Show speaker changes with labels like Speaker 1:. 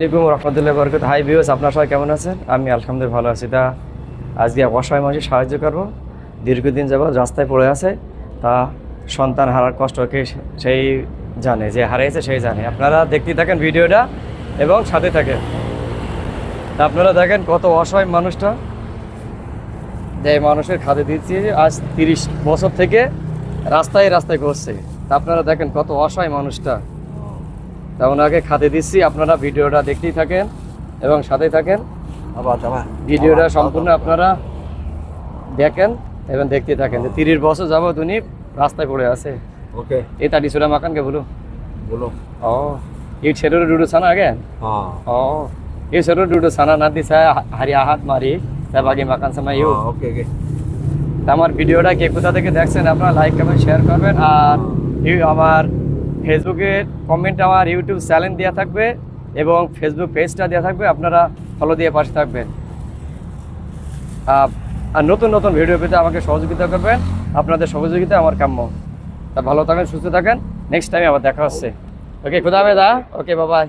Speaker 1: আসসালামু রহমতুল্লাহি বরকত। Hi viewers, আপনারা সবাই কেমন আছেন? আমি আলহামদুলিল্লাহ ভালো আছি। তা আজকে অসহায় মানুষের সাহায্য করব। দীর্ঘদিন যাবত রাস্তায় পড়ে আছে, তা সন্তান হারার কষ্টকে সেই জানে, যে হারিয়েছে সেই জানে। আপনারা দেখতেই থাকেন ভিডিওটা এবং সাথে থাকেন। তা আপনারা দেখেন কত অসহায় মানুষটা, যে মানুষের খাতে দিচ্ছি আজ 30 বছর থেকে রাস্তায় রাস্তায় করছে। তা আপনারা দেখেন কত অসহায় মানুষটা, তা ওনাকে খাতে দিচ্ছি। আপনারা ভিডিওটা দেখতেই থাকেন এবং সাথে থাকেন। ভিডিওটা সম্পূর্ণ আপনারা দেখেন এবং দেখতে থাকেন। যে 30 বছর যাবত উনি রাস্তায় পড়ে আছে।
Speaker 2: ओके
Speaker 1: ये ताड़ी सुरा मकान के बोलो
Speaker 2: बोलो
Speaker 1: ओ ये छेरो डूडू साना आगे
Speaker 2: हाँ
Speaker 1: ओ ये छेरो डूडू साना ना दिसा हरिया हाथ मारी तब आगे मकान समय यू
Speaker 2: ओके ओके
Speaker 1: আমার ভিডিওটা কে কোথা থেকে দেখছেন আপনারা লাইক কমেন্ট শেয়ার করবেন। আর আমার ফেসবুকে কমেন্ট, আমার ইউটিউব চ্যানেল দেওয়া থাকবে এবং ফেসবুক পেজটা দেওয়া থাকবে, আপনারা ফলো দিয়ে পাশে থাকবেন। আর নতুন নতুন ভিডিও পেতে আমাকে সহযোগিতা করবেন, আপনাদের সহযোগিতা আমার কাম্য। তা ভালো থাকেন, সুস্থ থাকেন, নেক্সট টাইমে আবার দেখা হচ্ছে। ওকে, খুদা হাফেজ। ওকে, বাই বাই।